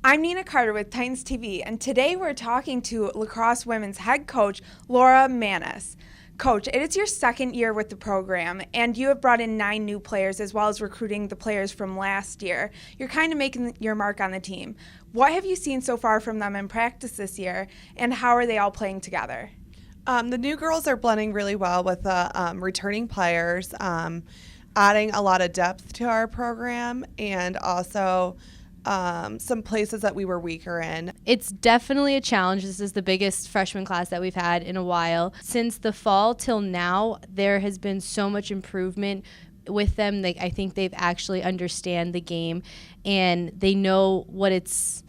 I'm Nina Carter with Titans TV, and today we're talking to Lacrosse women's head coach, Laura Manis. Coach, it is your second year with the program, and you have brought in 9 new players as well as recruiting the players from last year. You're kind of making your mark on the team. What have you seen so far from them in practice this year, and how are they all playing together? The new girls are blending really well with the returning players, adding a lot of depth to our program, and also some places that we were weaker in. It's definitely a challenge. This is the biggest freshman class that we've had in a while. Since the fall till now, there has been so much improvement with them. I think they've actually understand the game, and they know what it's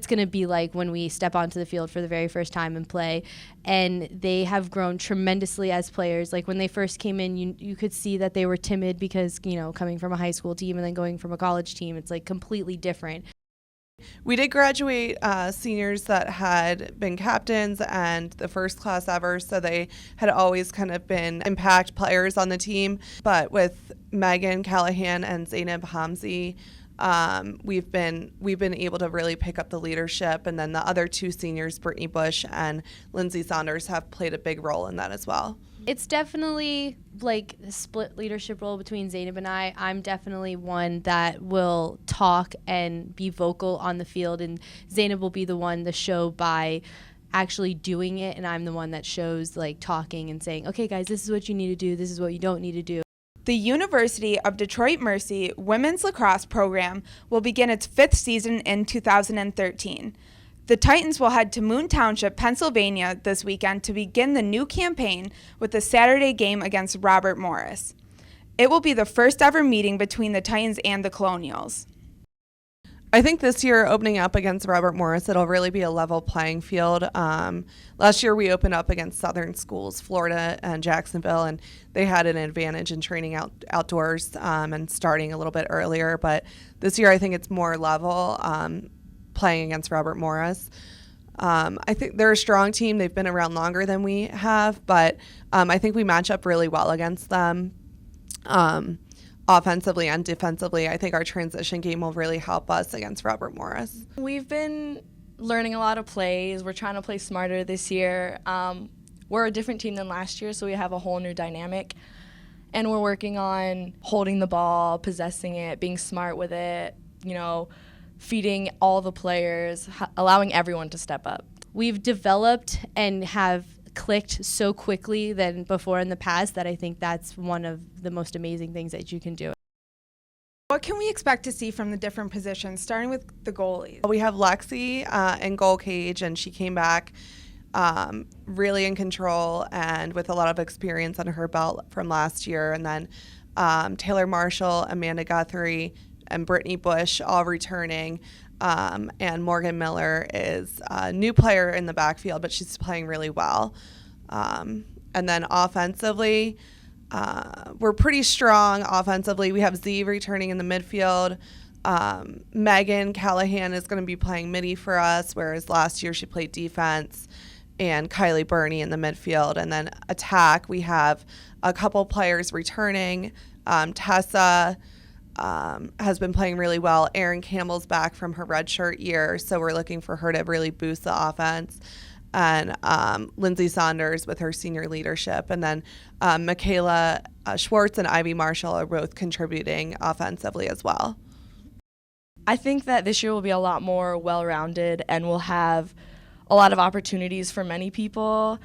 going to be like when we step onto the field for the very first time and play. And they have grown tremendously as players. Like when they first came in, you could see that they were timid because, coming from a high school team and then going from a college team, it's like completely different. We did graduate seniors that had been captains and the first class ever, so they had always kind of been impact players on the team. But with Megan Callahan and Zainab Hamzi, we've been able to really pick up the leadership, and then the other 2 seniors, Brittany Bush and Lindsay Saunders, have played a big role in that as well. It's definitely like a split leadership role between Zainab and I. I'm definitely one that will talk and be vocal on the field, and Zainab will be the one to show by actually doing it, and I'm the one that shows like talking and saying, okay guys, this is what you need to do, this is what you don't need to do. The University of Detroit Mercy women's lacrosse program will begin its 5th season in 2013. The Titans will head to Moon Township, Pennsylvania this weekend to begin the new campaign with a Saturday game against Robert Morris. It will be the first ever meeting between the Titans and the Colonials. I think this year, opening up against Robert Morris, it'll really be a level playing field. Last year, we opened up against Southern schools, Florida and Jacksonville, and they had an advantage in training outdoors and starting a little bit earlier. But this year, I think it's more level, playing against Robert Morris. I think they're a strong team. They've been around longer than we have, but I think we match up really well against them. Offensively and defensively, I think our transition game will really help us against Robert Morris. We've been learning a lot of plays. We're trying to play smarter this year. We're a different team than last year, so we have a whole new dynamic. And we're working on holding the ball, possessing it, being smart with it, feeding all the players, allowing everyone to step up. We've developed and have clicked so quickly than before in the past that I think that's one of the most amazing things that you can do. What can we expect to see from the different positions, starting with the goalies? We have Lexi in goal cage, and she came back really in control and with a lot of experience under her belt from last year. And then Taylor Marshall, Amanda Guthrie, and Brittany Bush all returning. And Morgan Miller is a new player in the backfield, but she's playing really well. And then offensively, we're pretty strong offensively. We have Z returning in the midfield. Megan Callahan is going to be playing midi for us, whereas last year she played defense. And Kylie Burney in the midfield. And then attack, we have a couple players returning. Tessa has been playing really well. Erin Campbell's back from her redshirt year, so we're looking for her to really boost the offense. And Lindsay Saunders with her senior leadership. And then Michaela Schwartz and Ivy Marshall are both contributing offensively as well. I think that this year will be a lot more well-rounded, and we'll have a lot of opportunities for many people.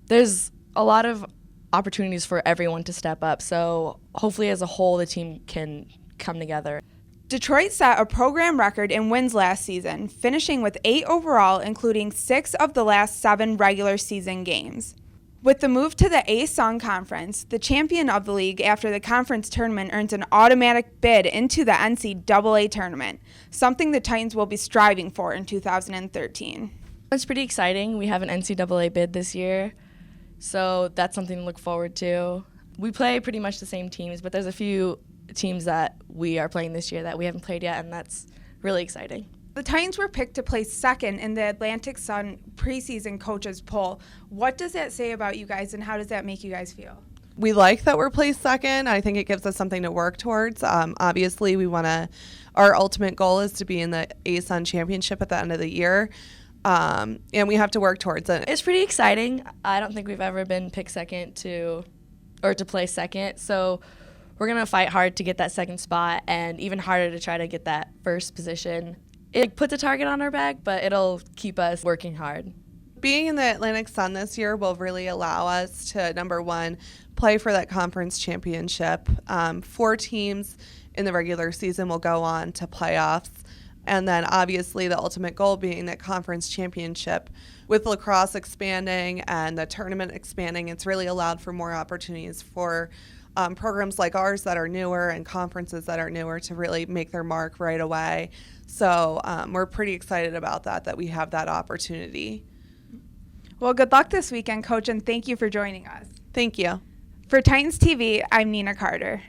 There's a lot of opportunities for everyone to step up, so hopefully as a whole the team can come together. Detroit set a program record in wins last season, finishing with 8 overall, including 6 of the last 7 regular season games. With the move to the A-Sun Conference, the champion of the league after the conference tournament earns an automatic bid into the NCAA tournament, something the Titans will be striving for in 2013. It's pretty exciting. We have an NCAA bid this year, so that's something to look forward to. We play pretty much the same teams, but there's a few teams that we are playing this year that we haven't played yet, and that's really exciting. The Titans were picked to place second in the Atlantic Sun preseason coaches poll. What does that say about you guys, and how does that make you guys feel? We like that we're placed second. I think it gives us something to work towards. Obviously, our ultimate goal is to be in the ASUN championship at the end of the year. And we have to work towards it. It's pretty exciting. I don't think we've ever been picked second to play second. So we're going to fight hard to get that second spot, and even harder to try to get that first position. It puts a target on our back, but it'll keep us working hard. Being in the Atlantic Sun this year will really allow us to, number one, play for that conference championship. 4 teams in the regular season will go on to playoffs. And then obviously the ultimate goal being that conference championship. With lacrosse expanding and the tournament expanding, it's really allowed for more opportunities for programs like ours that are newer and conferences that are newer to really make their mark right away. So we're pretty excited about that we have that opportunity. Well, good luck this weekend, Coach, and thank you for joining us. Thank you. For Titans TV, I'm Nina Carter.